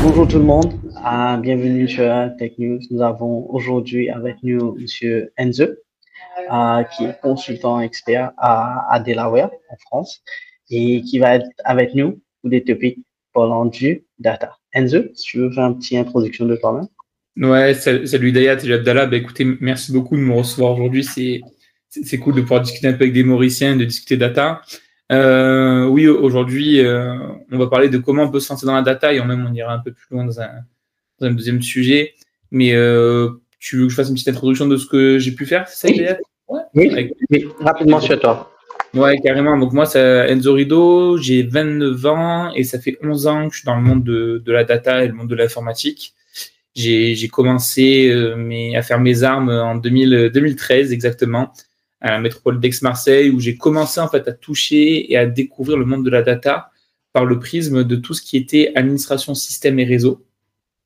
Bonjour tout le monde, bienvenue sur Tech News. Nous avons aujourd'hui avec nous Monsieur Enzo, qui est consultant expert à Delaware en France et qui va être avec nous pour des topics parlant du data. Enzo, si tu veux faire une petite introduction de toi-même. Ouais, salut Dayat, salut Abdallah. Bah, écoutez, merci beaucoup de me recevoir aujourd'hui. C'est cool de pouvoir discuter un peu avec des Mauriciens, de discuter data. Oui, aujourd'hui, on va parler de comment on peut se lancer dans la data et même on ira un peu plus loin dans un deuxième sujet. Mais tu veux que je fasse une petite introduction de ce que j'ai pu faire, c'est ça, Oui, Dayat? Ouais. oui, oui, rapidement sur toi. Ouais, carrément. Donc moi, c'est Enzo Rido, j'ai 29 ans et ça fait 11 ans que je suis dans le monde de la data et le monde de l'informatique. J'ai commencé à faire mes armes en 2013 exactement à la métropole d'Aix-Marseille où j'ai commencé en fait à toucher et à découvrir le monde de la data par le prisme de tout ce qui était administration système et réseau.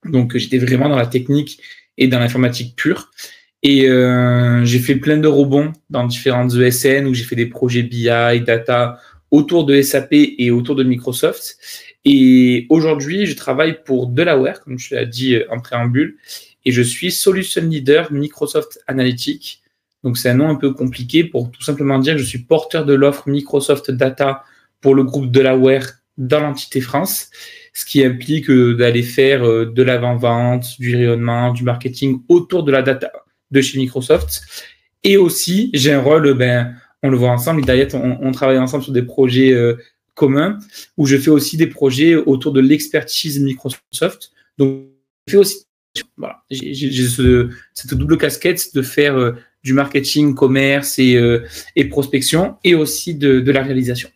Donc j'étais vraiment dans la technique et dans l'informatique pure. Et j'ai fait plein de rebonds dans différentes ESN où j'ai fait des projets BI, data autour de SAP et autour de Microsoft. Et aujourd'hui, je travaille pour Delaware, comme je l'ai dit en préambule, et je suis Solution Leader Microsoft Analytics. Donc c'est un nom un peu compliqué pour tout simplement dire que je suis porteur de l'offre Microsoft Data pour le groupe Delaware dans l'entité France, ce qui implique d'aller faire de l'avant-vente, du rayonnement, du marketing autour de la data de chez Microsoft. Et aussi, j'ai un rôle, on le voit ensemble, Hidayat, on travaille ensemble sur des projets communs, où je fais aussi des projets autour de l'expertise Microsoft. Donc, je fais aussi, voilà, j'ai cette double casquette de faire du marketing, commerce et prospection, et aussi de la réalisation.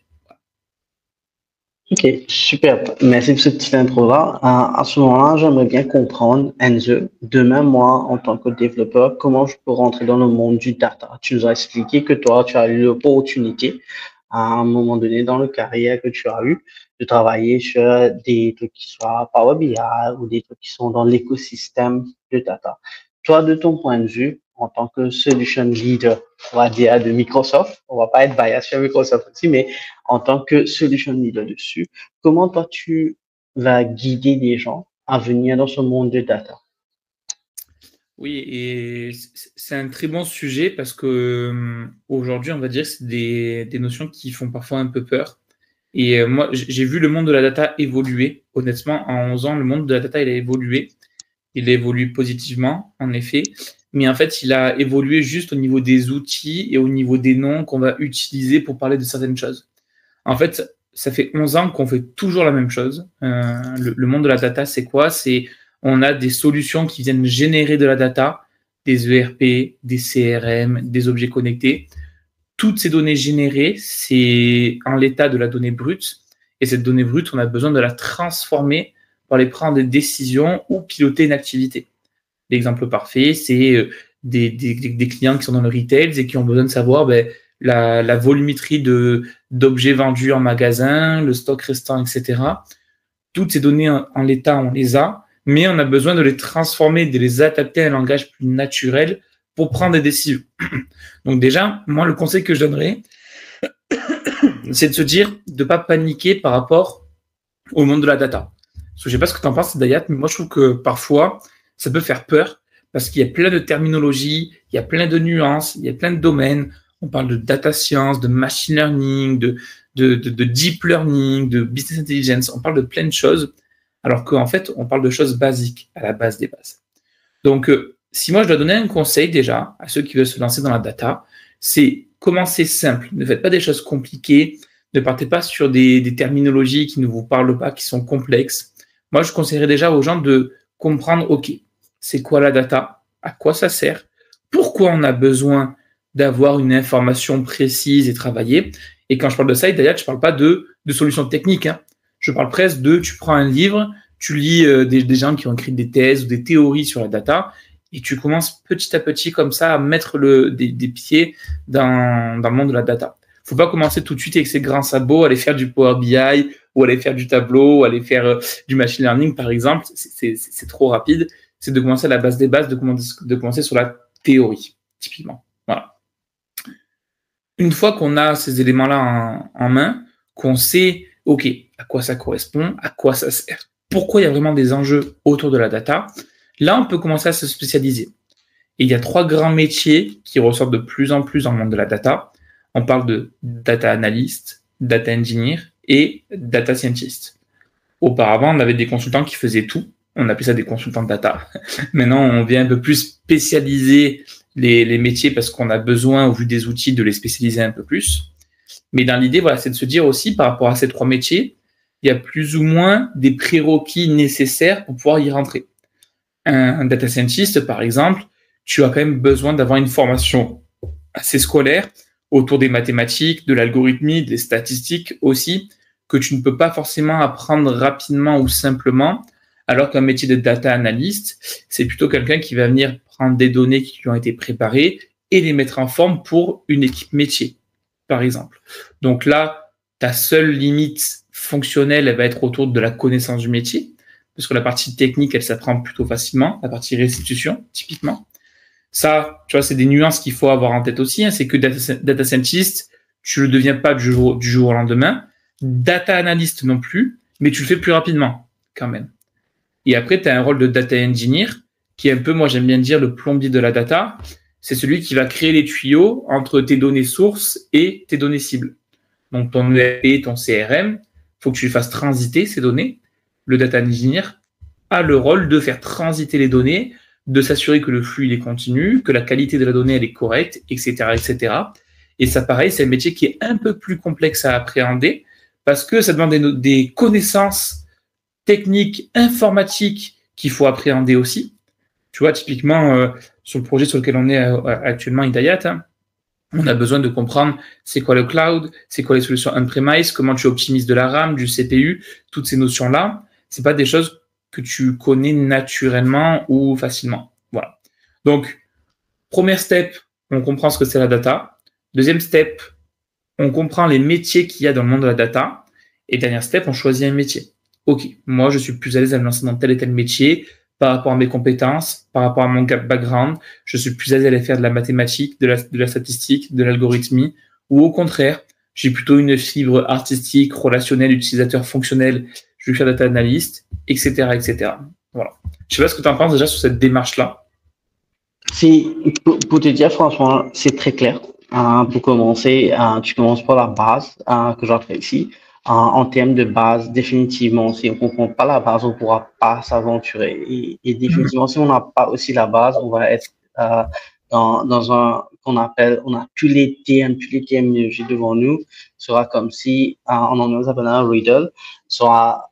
Ok, super. Merci pour cette petite intro-là. À ce moment-là, j'aimerais bien comprendre, Enzo, demain, moi, en tant que développeur, comment je peux rentrer dans le monde du data. Tu nous as expliqué que toi, tu as eu l'opportunité, à un moment donné dans le carrière que tu as eu, de travailler sur des trucs qui soient Power BI ou des trucs qui sont dans l'écosystème de data. Toi, de ton point de vue, en tant que solution leader, on va dire, de Microsoft, on va pas être biased sur Microsoft aussi, mais en tant que solution leader dessus, comment toi tu vas guider les gens à venir dans ce monde de data? Oui, et c'est un très bon sujet parce que aujourd'hui, on va dire que c'est des notions qui font parfois un peu peur. Et moi, j'ai vu le monde de la data évoluer. Honnêtement, en 11 ans, le monde de la data, il a évolué. Il a évolué positivement, en effet. Mais en fait, il a évolué juste au niveau des outils et au niveau des noms qu'on va utiliser pour parler de certaines choses. En fait, ça fait 11 ans qu'on fait toujours la même chose. Le monde de la data, c'est quoi? C'est on a des solutions qui viennent générer de la data, des ERP, des CRM, des objets connectés. Toutes ces données générées, c'est en l'état de la donnée brute. Et cette donnée brute, on a besoin de la transformer pour aller prendre des décisions ou piloter une activité. L'exemple parfait, c'est des clients qui sont dans le retail et qui ont besoin de savoir la volumétrie d'objets vendus en magasin, le stock restant, etc. Toutes ces données en l'état, on les a, mais on a besoin de les transformer, de les adapter à un langage plus naturel pour prendre des décisions. Donc déjà, moi, le conseil que je donnerais, c'est de se dire de ne pas paniquer par rapport au monde de la data. Parce que je ne sais pas ce que tu en penses, Dayat, mais moi, je trouve que parfois, ça peut faire peur parce qu'il y a plein de terminologies, il y a plein de nuances, il y a plein de domaines. On parle de data science, de machine learning, de deep learning, de business intelligence. On parle de plein de choses, alors qu'en fait, on parle de choses basiques, à la base des bases. Donc, si moi, je dois donner un conseil déjà à ceux qui veulent se lancer dans la data, c'est commencer simple. Ne faites pas des choses compliquées. Ne partez pas sur des terminologies qui ne vous parlent pas, qui sont complexes. Moi, je conseillerais déjà aux gens de comprendre, OK, c'est quoi la data? À quoi ça sert? Pourquoi on a besoin d'avoir une information précise et travaillée? Et quand je parle de ça, d'ailleurs, je ne parle pas de solutions techniques. Hein. Je parle presque tu prends un livre, tu lis des gens qui ont écrit des thèses ou des théories sur la data, et tu commences petit à petit comme ça à mettre des pieds dans le monde de la data. Faut pas commencer tout de suite avec ses grands sabots, aller faire du Power BI ou aller faire du tableau, ou aller faire du machine learning par exemple. C'est trop rapide. C'est de commencer à la base des bases, de commencer sur la théorie, typiquement. Voilà. Une fois qu'on a ces éléments-là en main, qu'on sait, OK, à quoi ça correspond, à quoi ça sert, pourquoi il y a vraiment des enjeux autour de la data, là, on peut commencer à se spécialiser. Et il y a 3 grands métiers qui ressortent de plus en plus dans le monde de la data. On parle de data analyst, data engineer et data scientist. Auparavant, on avait des consultants qui faisaient tout. On appelait ça des consultants de data. Maintenant, on vient un peu plus spécialiser les métiers parce qu'on a besoin, au vu des outils, de les spécialiser un peu plus. Mais dans l'idée, voilà, c'est de se dire aussi, par rapport à ces 3 métiers, il y a plus ou moins des prérequis nécessaires pour pouvoir y rentrer. Un data scientist, par exemple, tu as quand même besoin d'avoir une formation assez scolaire autour des mathématiques, de l'algorithmie, des statistiques aussi, que tu ne peux pas forcément apprendre rapidement ou simplement, alors qu'un métier de data analyst, c'est plutôt quelqu'un qui va venir prendre des données qui lui ont été préparées et les mettre en forme pour une équipe métier, par exemple. Donc là, ta seule limite fonctionnelle, elle va être autour de la connaissance du métier, parce que la partie technique, elle s'apprend plutôt facilement, la partie restitution, typiquement. Ça, tu vois, c'est des nuances qu'il faut avoir en tête aussi, hein. C'est que data scientist, tu le deviens pas du jour au lendemain. Data analyst non plus, mais tu le fais plus rapidement, quand même. Et après, tu as un rôle de data engineer, qui est un peu, moi, j'aime bien dire, le plombier de la data. C'est celui qui va créer les tuyaux entre tes données sources et tes données cibles. Donc, ton ERP, ton CRM, faut que tu fasses transiter ces données. Le data engineer a le rôle de faire transiter les données, de s'assurer que le flux il est continu, que la qualité de la donnée elle est correcte, etc., etc. Et ça, pareil, c'est un métier qui est un peu plus complexe à appréhender parce que ça demande des connaissances techniques, informatiques qu'il faut appréhender aussi. Tu vois, typiquement, sur le projet sur lequel on est actuellement, Hidayat, hein, on a besoin de comprendre c'est quoi le cloud, c'est quoi les solutions on-premise, comment tu optimises de la RAM, du CPU, toutes ces notions-là. C'est pas des choses que tu connais naturellement ou facilement. Voilà. Donc, premier step, on comprend ce que c'est la data. Deuxième step, on comprend les métiers qu'il y a dans le monde de la data. Et dernier step, on choisit un métier. OK, moi, je suis plus à l'aise à me lancer dans tel et tel métier par rapport à mes compétences, par rapport à mon background. Je suis plus à l'aise à aller faire de la mathématique, de la statistique, de l'algorithmie. Ou au contraire, j'ai plutôt une fibre artistique, relationnelle, utilisateur fonctionnel. Je vais faire data analyst, etc., etc. Voilà. Je sais pas ce que tu en penses déjà sur cette démarche-là. Pour te dire franchement, c'est très clair. Pour commencer, tu commences par la base que j'apprécie. En termes de base, définitivement, si on ne comprend pas la base, on ne pourra pas s'aventurer. Et définitivement, si on n'a pas aussi la base, on va être dans un qu'on appelle, on a tous les terminologies devant nous. Ce sera comme si, en anglais, ça s'appelle un riddle, sera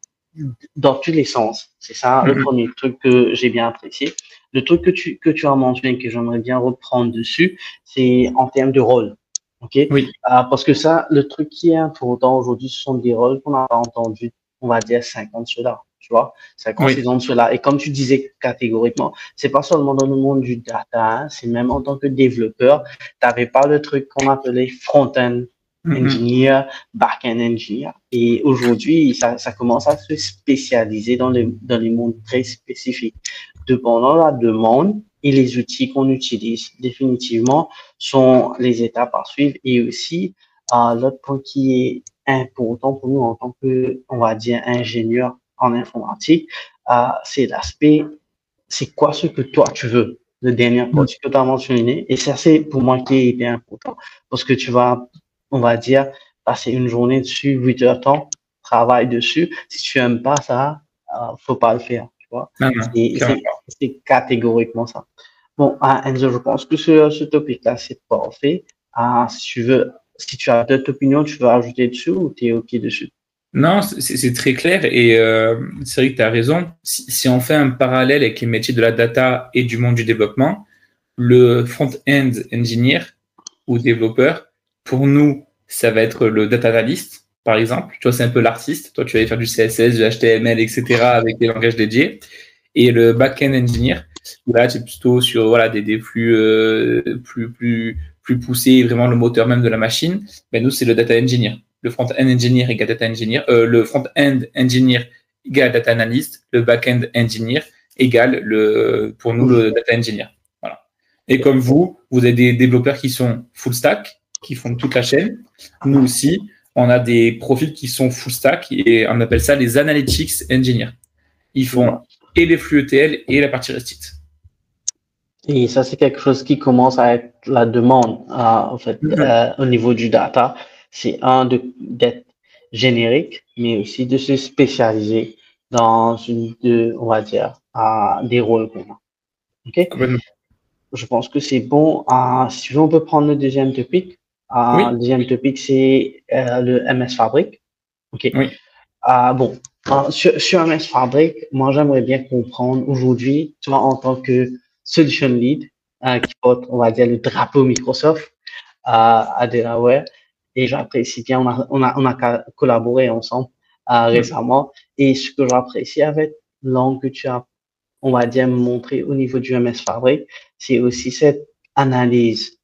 dans tous les sens. C'est ça le premier truc que j'ai bien apprécié. Le truc que tu as mentionné, que j'aimerais bien reprendre dessus, c'est en termes de rôle. OK? Oui. Parce que ça, le truc qui est important aujourd'hui, ce sont des rôles qu'on n'a pas entendus, on va dire 50 cela, tu vois, 50 Oui. ans de cela. Et comme tu disais catégoriquement, c'est pas seulement dans le monde du data, hein, c'est même en tant que développeur, tu n'avais pas le truc qu'on appelait front-end engineer, back-end engineer. Et aujourd'hui, ça commence à se spécialiser dans les mondes très spécifiques. Dépendant de la demande et les outils qu'on utilise, définitivement, sont les étapes à suivre. Et aussi, l'autre point qui est important pour nous en tant que, on va dire, ingénieur en informatique, c'est l'aspect, c'est quoi ce que toi tu veux, le dernier point que tu as mentionné. Et ça, c'est pour moi qui est hyper important parce que tu vas, on va dire, passer une journée dessus, 8 heures de temps, travail dessus. Si tu aimes pas ça, faut pas le faire. C'est catégoriquement ça. Bon, Enzo, je pense que ce topic-là, c'est parfait. Si tu as d'autres opinions, tu veux ajouter dessus ou tu es OK dessus? Non, c'est très clair et c'est vrai que tu as raison. Si on fait un parallèle avec les métiers de la data et du monde du développement, le front-end engineer ou développeur, pour nous, ça va être le data analyst, par exemple. Tu vois, c'est un peu l'artiste. Toi, tu vas aller faire du CSS, du HTML, etc. avec des langages dédiés. Et le back-end engineer, là, c'est plutôt sur voilà, des flux plus poussés, vraiment le moteur même de la machine. Ben, nous, c'est le data engineer. Le front-end engineer égale data engineer. Le front-end engineer égale data analyst. Le back-end engineer égale, pour nous, le data engineer. Voilà. Et comme vous avez des développeurs qui sont full stack, qui font toute la chaîne. Nous aussi, on a des profils qui sont full stack et on appelle ça les analytics engineers. Ils font et les flux ETL et la partie REST. Et ça, c'est quelque chose qui commence à être la demande, en fait, au niveau du data. C'est d'être générique, mais aussi de se spécialiser dans on va dire, des rôles qu'on a. OK? Je pense que c'est bon. Si tu veux, on peut prendre le deuxième topic. Le deuxième topic, c'est le MS Fabric. OK. Oui. Bon, sur MS Fabric, moi, j'aimerais bien comprendre aujourd'hui, tu vois, en tant que solution lead, qui porte, on va dire, le drapeau Microsoft à Delaware. Et j'apprécie bien, on a collaboré ensemble récemment. Et ce que j'apprécie avec l'angle que tu as, on va dire, montré au niveau du MS Fabric, c'est aussi cette analyse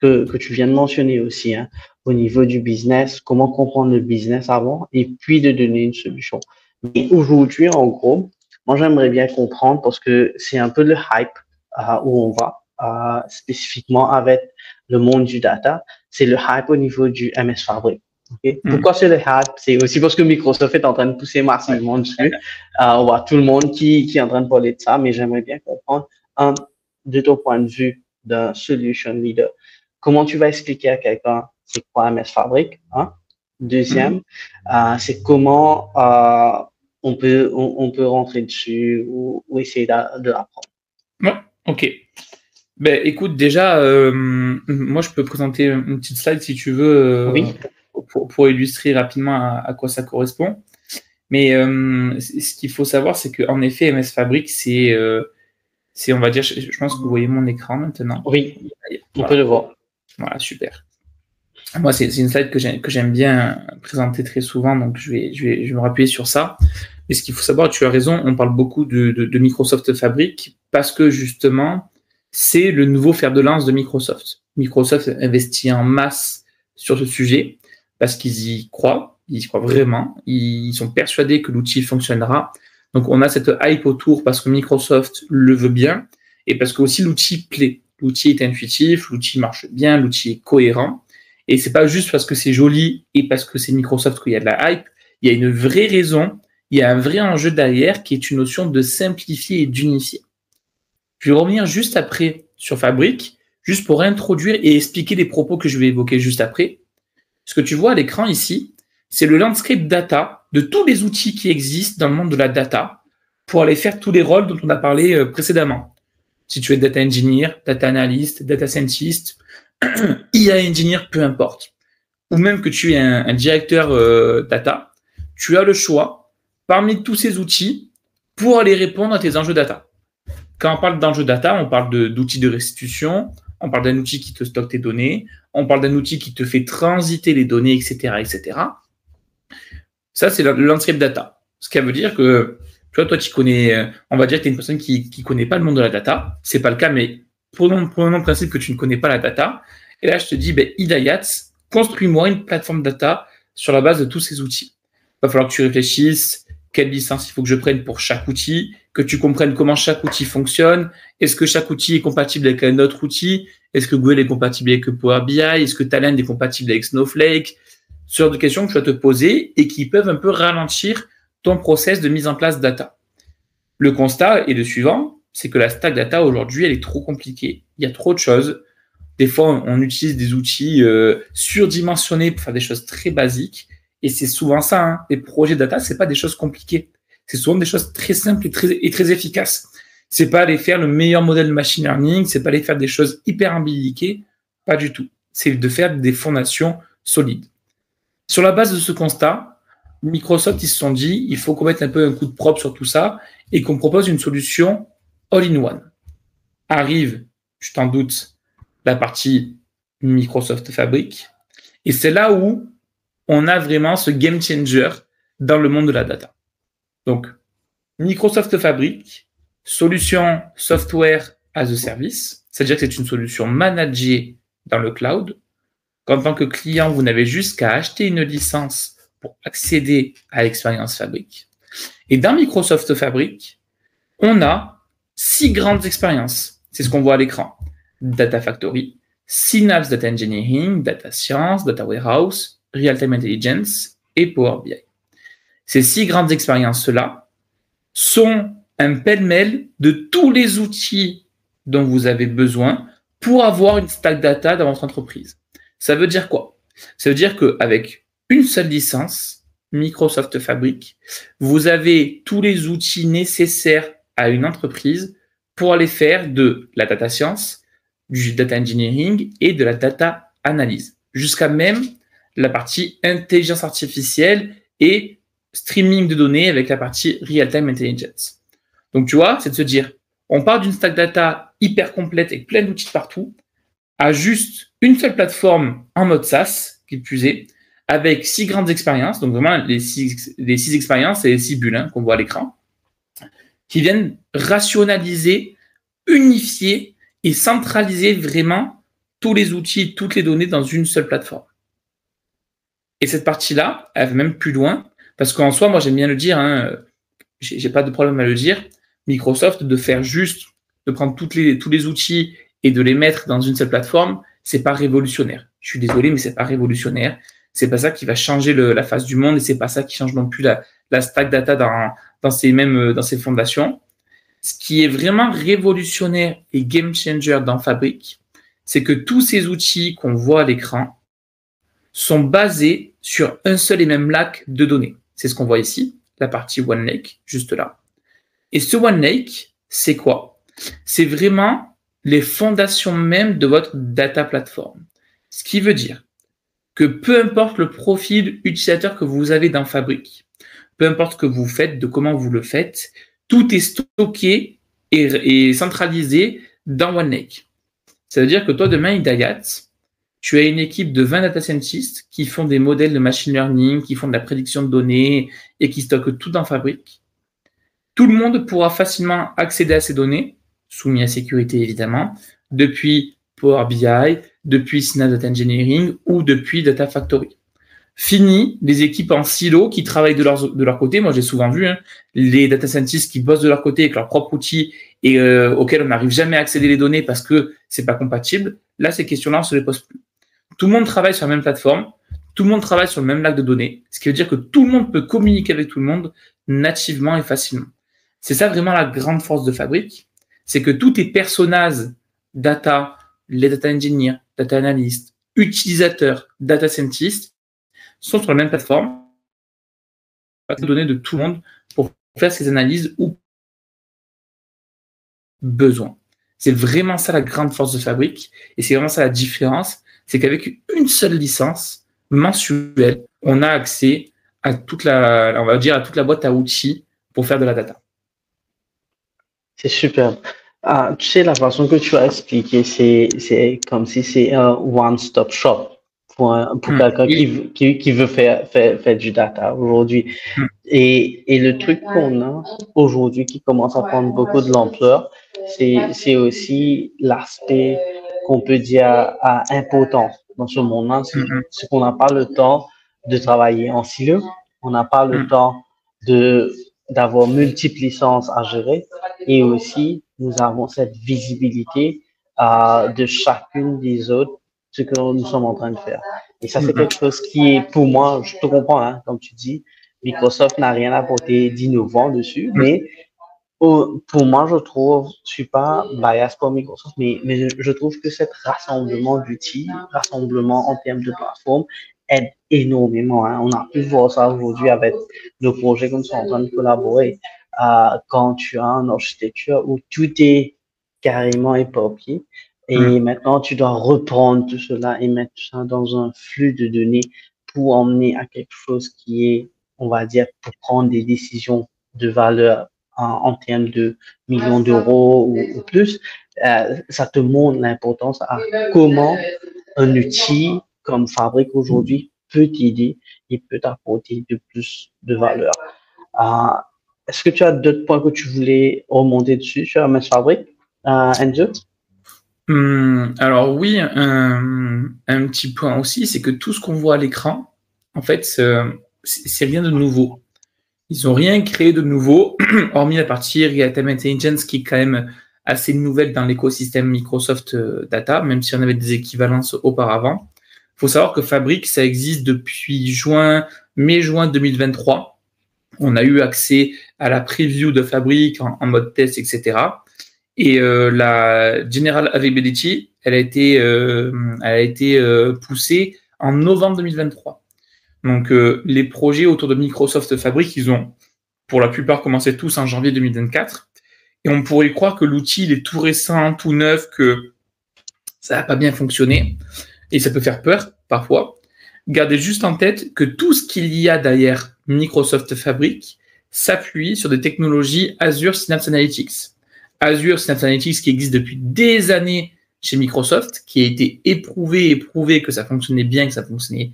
que tu viens de mentionner aussi, hein, au niveau du business, comment comprendre le business avant et puis de donner une solution. Mais aujourd'hui, en gros, moi, j'aimerais bien comprendre parce que c'est un peu le hype où on va spécifiquement avec le monde du data. C'est le hype au niveau du MS Fabric. Okay? Pourquoi c'est le hype? C'est aussi parce que Microsoft est en train de pousser massivement dessus. On voit tout le monde qui est en train de parler de ça, mais j'aimerais bien comprendre, de ton point de vue d'un solution leader, comment tu vas expliquer à quelqu'un c'est quoi MS Fabric, hein? Deuxième, c'est comment on peut rentrer dessus ou essayer de l'apprendre. Ouais, ok. Ben, écoute, déjà, moi, je peux présenter une petite slide si tu veux Oui. pour illustrer rapidement à quoi ça correspond. Mais ce qu'il faut savoir, c'est qu'en effet, MS Fabric, c'est, on va dire, je pense que vous voyez mon écran maintenant. Oui, on voilà. peut le voir. Voilà, super. Moi, c'est une slide que j'aime bien présenter très souvent, donc je vais me rappuyer sur ça. Mais ce qu'il faut savoir, tu as raison, on parle beaucoup de Microsoft Fabric parce que justement, c'est le nouveau fer de lance de Microsoft. Microsoft investit en masse sur ce sujet parce qu'ils y croient vraiment, ils sont persuadés que l'outil fonctionnera. Donc, on a cette hype autour parce que Microsoft le veut bien et parce que aussi l'outil plaît. L'outil est intuitif, l'outil marche bien, l'outil est cohérent. Et c'est pas juste parce que c'est joli et parce que c'est Microsoft qu'il y a de la hype. Il y a une vraie raison, il y a un vrai enjeu derrière qui est une notion de simplifier et d'unifier. Je vais revenir juste après sur Fabric, juste pour introduire et expliquer les propos que je vais évoquer juste après. Ce que tu vois à l'écran ici, c'est le landscape data de tous les outils qui existent dans le monde de la data pour aller faire tous les rôles dont on a parlé précédemment. Si tu es data engineer, data analyst, data scientist, IA engineer, peu importe. Ou même que tu es un directeur data, tu as le choix parmi tous ces outils pour aller répondre à tes enjeux data. Quand on parle d'enjeux data, on parle d'outils de restitution, on parle d'un outil qui te stocke tes données, on parle d'un outil qui te fait transiter les données, etc., etc. Ça, c'est le landscape data. Ce qui veut dire que toi, tu connais, on va dire que tu es une personne qui connaît pas le monde de la data. C'est pas le cas, mais prenons le principe que tu ne connais pas la data. Et là, je te dis, Hidayat, construis-moi une plateforme data sur la base de tous ces outils. Il va falloir que tu réfléchisses quelle licence il faut que je prenne pour chaque outil, que tu comprennes comment chaque outil fonctionne. Est-ce que chaque outil est compatible avec un autre outil? Est-ce que Google est compatible avec Power BI? Est-ce que Talend est compatible avec Snowflake? Ce genre de questions que tu vas te poser et qui peuvent un peu ralentir ton process de mise en place data. Le constat est le suivant, c'est que la stack data aujourd'hui, elle est trop compliquée. Il y a trop de choses. Des fois, on utilise des outils surdimensionnés pour faire des choses très basiques. Et c'est souvent ça, hein. Les projets data, c'est pas des choses compliquées. C'est souvent des choses très simples et très efficaces. C'est pas aller faire le meilleur modèle de machine learning, c'est pas aller faire des choses hyper imbriquées, pas du tout. C'est de faire des fondations solides. Sur la base de ce constat, Microsoft, ils se sont dit, il faut qu'on mette un peu un coup de propre sur tout ça et qu'on propose une solution all-in-one. Arrive, je t'en doute, la partie Microsoft Fabric. Et c'est là où on a vraiment ce game changer dans le monde de la data. Donc, Microsoft Fabric, solution software as a service, c'est-à-dire que c'est une solution managée dans le cloud, qu'en tant que client, vous n'avez juste qu'à acheter une licence pour accéder à l'expérience Fabric. Et dans Microsoft Fabric, on a 6 grandes expériences. C'est ce qu'on voit à l'écran. Data Factory, Synapse Data Engineering, Data Science, Data Warehouse, Real-Time Intelligence et Power BI. Ces 6 grandes expériences-là, sont un pêle-mêle de tous les outils dont vous avez besoin pour avoir une stack data dans votre entreprise. Ça veut dire quoi? Ça veut dire qu'avec une seule licence, Microsoft Fabric, vous avez tous les outils nécessaires à une entreprise pour aller faire de la data science, du data engineering et de la data analyse, jusqu'à même la partie intelligence artificielle et streaming de données avec la partie real-time intelligence. Donc, tu vois, c'est de se dire, on part d'une stack data hyper complète avec plein d'outils partout, à juste une seule plateforme en mode SaaS, qui plus est, avec 6 grandes expériences, donc vraiment les 6 expériences et les 6 bulles qu'on voit à l'écran, qui viennent rationaliser, unifier et centraliser vraiment tous les outils, toutes les données dans une seule plateforme. Et cette partie-là, elle va même plus loin, parce qu'en soi, moi j'aime bien le dire, j'ai pas de problème à le dire, Microsoft, de faire juste, de prendre tous les outils et de les mettre dans une seule plateforme, c'est pas révolutionnaire. Je suis désolé, mais c'est pas révolutionnaire. C'est pas ça qui va changer la face du monde et c'est pas ça qui change non plus la stack data dans ses fondations. Ce qui est vraiment révolutionnaire et game changer dans Fabric, c'est que tous ces outils qu'on voit à l'écran sont basés sur un seul et même lac de données. C'est ce qu'on voit ici, la partie OneLake, juste là. Et ce OneLake, c'est quoi? C'est vraiment les fondations même de votre data platform. Ce qui veut dire que peu importe le profil utilisateur que vous avez dans Fabric, peu importe ce que vous faites, de comment vous le faites, tout est stocké et centralisé dans OneLake. Ça veut dire que toi, demain, Hidayat, tu as une équipe de 20 data scientists qui font des modèles de machine learning, qui font de la prédiction de données et qui stockent tout dans Fabric. Tout le monde pourra facilement accéder à ces données, soumis à sécurité évidemment, depuis Power BI, depuis Synapse Data Engineering ou depuis Data Factory. Fini les équipes en silo qui travaillent de leur côté. Moi, j'ai souvent vu les data scientists qui bossent de leur côté avec leurs propres outils et auxquels on n'arrive jamais à accéder les données parce que c'est pas compatible. Là, ces questions-là, on se les pose plus. Tout le monde travaille sur la même plateforme, tout le monde travaille sur le même lac de données, ce qui veut dire que tout le monde peut communiquer avec tout le monde nativement et facilement. C'est ça vraiment la grande force de Fabric, c'est que tous tes personas data, les data engineers, data analysts, utilisateurs, data scientists sont sur la même plateforme, les données de tout le monde pour faire ces analyses ou besoin. C'est vraiment ça la grande force de Fabric et c'est vraiment ça la différence, c'est qu'avec une seule licence mensuelle, on a accès à toute la boîte à outils pour faire de la data. C'est super. Tu sais, la façon que tu as expliqué, c'est comme si c'est un one-stop shop pour quelqu'un qui veut faire du data aujourd'hui. Et le truc qu'on a aujourd'hui qui commence à prendre beaucoup de l'ampleur, c'est aussi l'aspect qu'on peut dire important dans ce monde-là. C'est qu'on n'a pas le temps de travailler en silo, on n'a pas le temps d'avoir multiples licences à gérer et aussi nous avons cette visibilité de chacune des autres, ce que nous sommes en train de faire. Et ça, c'est quelque chose qui est, pour moi, je te comprends, comme tu dis, Microsoft n'a rien apporté d'innovant dessus, mais pour moi, je suis pas bias pour Microsoft, mais je trouve que cet rassemblement d'outils, rassemblement en termes de plateforme, aide énormément. On a pu voir ça aujourd'hui avec nos projets comme nous sommes en train de collaborer. Quand tu as une architecture où tout est carrément éparpillé, et maintenant tu dois reprendre tout cela et mettre ça dans un flux de données pour emmener à quelque chose qui est, on va dire, pour prendre des décisions de valeur en termes de millions d'euros ou plus, ça te montre l'importance à comment un outil comme Fabric aujourd'hui peut t'aider et peut t'apporter de plus de valeur. Est-ce que tu as d'autres points que tu voulais remonter dessus sur MS Fabric, Enzo? Alors oui, un petit point aussi, c'est que tout ce qu'on voit à l'écran, en fait, c'est rien de nouveau. Ils n'ont rien créé de nouveau, hormis la partie Real-Time Intelligence qui est quand même assez nouvelle dans l'écosystème Microsoft Data, même si on avait des équivalences auparavant. Il faut savoir que Fabric, ça existe depuis mai-juin 2023. On a eu accès à la preview de Fabric en mode test, etc. Et la General Availability, elle a été poussée en novembre 2023. Donc, les projets autour de Microsoft Fabric, ils ont pour la plupart commencé tous en janvier 2024. Et on pourrait croire que l'outil il est tout récent, tout neuf, que ça n'a pas bien fonctionné. Et ça peut faire peur parfois. Gardez juste en tête que tout ce qu'il y a derrière Microsoft Fabric s'appuie sur des technologies Azure Synapse Analytics. Azure Synapse Analytics qui existe depuis des années chez Microsoft, qui a été éprouvé que ça fonctionnait bien, que ça fonctionnait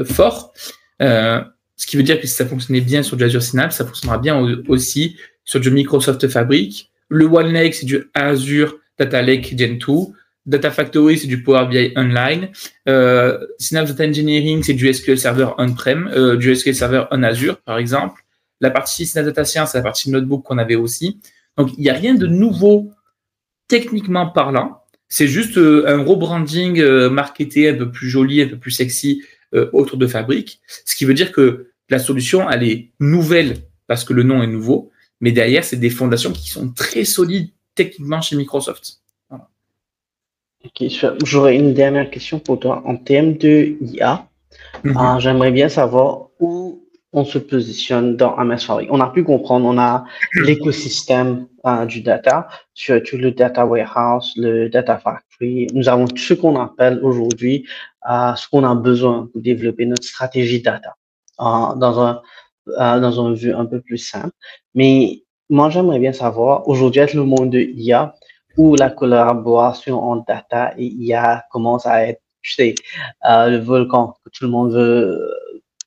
fort. Ce qui veut dire que si ça fonctionnait bien sur du Azure Synapse, ça fonctionnera bien aussi sur du Microsoft Fabric. Le OneLake, c'est du Azure Data Lake Gen 2. Data Factory, c'est du Power BI Online. Synapse Data Engineering, c'est du SQL Server on-prem, du SQL Server on Azure, par exemple. La partie Synapse Data Science, c'est la partie notebook qu'on avait aussi. Donc, il n'y a rien de nouveau techniquement parlant. C'est juste un rebranding marketé un peu plus joli, un peu plus sexy autour de Fabric. Ce qui veut dire que la solution, elle est nouvelle parce que le nom est nouveau. Mais derrière, c'est des fondations qui sont très solides techniquement chez Microsoft. Voilà. Ok, j'aurais une dernière question pour toi. En termes de IA, j'aimerais bien savoir où on se positionne dans MS Fabric. On a pu comprendre, on a l'écosystème du data, surtout le data warehouse, le data factory. Nous avons tout ce qu'on appelle aujourd'hui ce qu'on a besoin pour développer notre stratégie data dans un vue un peu plus simple. Mais moi, j'aimerais bien savoir, aujourd'hui, avec le monde de IA, où la collaboration en data et IA commence à être, tu sais, le volcan que tout le monde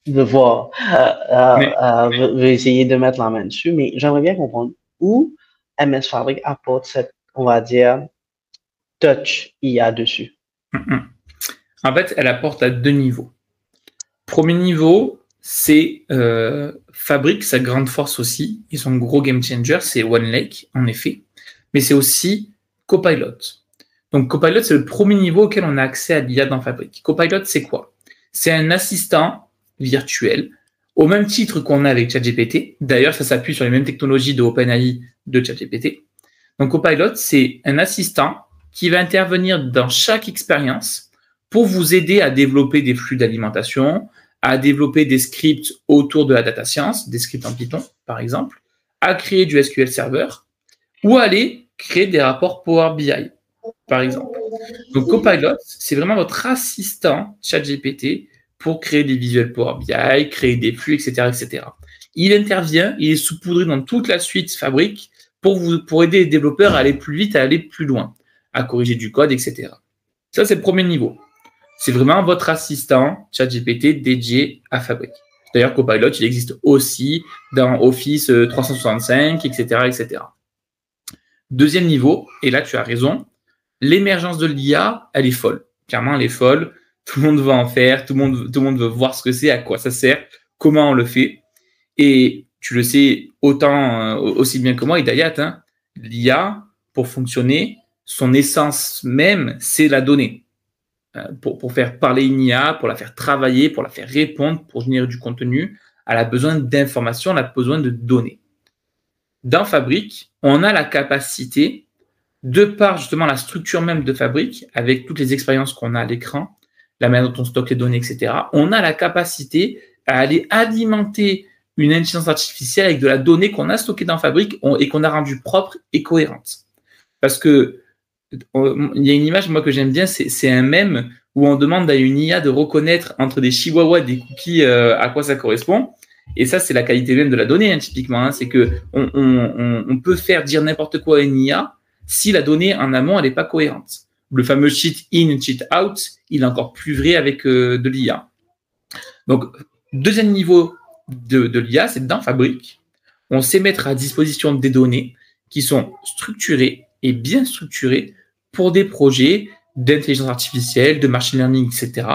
veut voir, veut essayer de mettre la main dessus. Mais j'aimerais bien comprendre où MS Fabric apporte cette, on va dire, touch IA dessus. En fait, elle apporte à deux niveaux. Premier niveau, c'est Fabric, sa grande force aussi, et son gros game changer, c'est OneLake, en effet, mais c'est aussi Copilot. Donc Copilot, c'est le premier niveau auquel on a accès à l'IA dans Fabric. Copilot, c'est quoi? C'est un assistant virtuel, au même titre qu'on a avec ChatGPT. D'ailleurs, ça s'appuie sur les mêmes technologies de OpenAI de ChatGPT. Donc Copilot, c'est un assistant qui va intervenir dans chaque expérience pour vous aider à développer des flux d'alimentation, à développer des scripts autour de la data science, des scripts en Python, par exemple, à créer du SQL Server, ou à aller créer des rapports Power BI, par exemple. Donc, Copilot, c'est vraiment votre assistant ChatGPT pour créer des visuels Power BI, créer des flux, etc., etc. Il intervient, il est saupoudré dans toute la suite Fabric pour aider les développeurs à aller plus vite, à aller plus loin, à corriger du code, etc. Ça, c'est le premier niveau. C'est vraiment votre assistant ChatGPT dédié à Fabric. D'ailleurs, Copilot, il existe aussi dans Office 365, etc., etc. Deuxième niveau, et là, tu as raison, l'émergence de l'IA, elle est folle. Clairement, elle est folle. Tout le monde veut en faire, tout le monde veut voir ce que c'est, à quoi ça sert, comment on le fait. Et tu le sais aussi bien que moi, Hidayat, hein, l'IA, pour fonctionner, son essence même, c'est la donnée. Pour faire parler une IA, pour la faire travailler, pour la faire répondre, pour générer du contenu, elle a besoin d'informations, elle a besoin de données. Dans Fabric, on a la capacité, de par justement la structure même de Fabric, avec toutes les expériences qu'on a à l'écran, la manière dont on stocke les données, etc., on a la capacité à aller alimenter une intelligence artificielle avec de la donnée qu'on a stockée dans Fabric et qu'on a rendue propre et cohérente. Parce que il y a une image, moi, que j'aime bien, c'est un mème où on demande à une IA de reconnaître entre des chihuahuas et des cookies à quoi ça correspond. Et ça, c'est la qualité même de la donnée, hein, typiquement. Hein, c'est que on peut faire dire n'importe quoi à une IA si la donnée en amont, elle n'est pas cohérente. Le fameux cheat in, cheat out, il est encore plus vrai avec de l'IA. Donc, deuxième niveau de l'IA, c'est dans Fabric. On sait mettre à disposition des données qui sont structurées et bien structurées pour des projets d'intelligence artificielle, de machine learning, etc.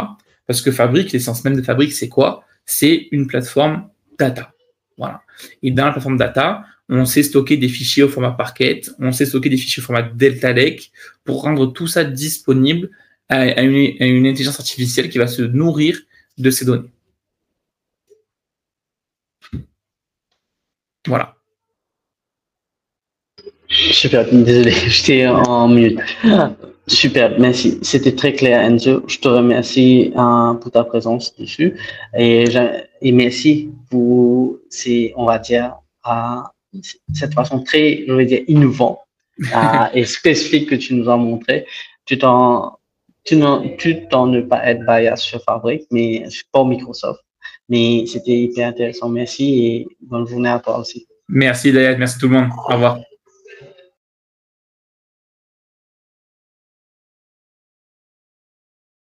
Parce que Fabric, l'essence même de Fabric, c'est quoi? C'est une plateforme data. Voilà. Et dans la plateforme data, on sait stocker des fichiers au format Parquet, on sait stocker des fichiers au format Delta Lake pour rendre tout ça disponible à une intelligence artificielle qui va se nourrir de ces données. Voilà. Super, désolé, j'étais en mute. Super, merci. C'était très clair, Enzo. Je te remercie pour ta présence dessus et merci pour on va dire, cette façon très, je vais dire, innovante et spécifique que tu nous as montré, tout en, tout en ne pas être bias sur Fabric, mais pour Microsoft. Mais c'était hyper intéressant. Merci et bonne journée à toi aussi. Merci, Dayat. Merci tout le monde. Au revoir.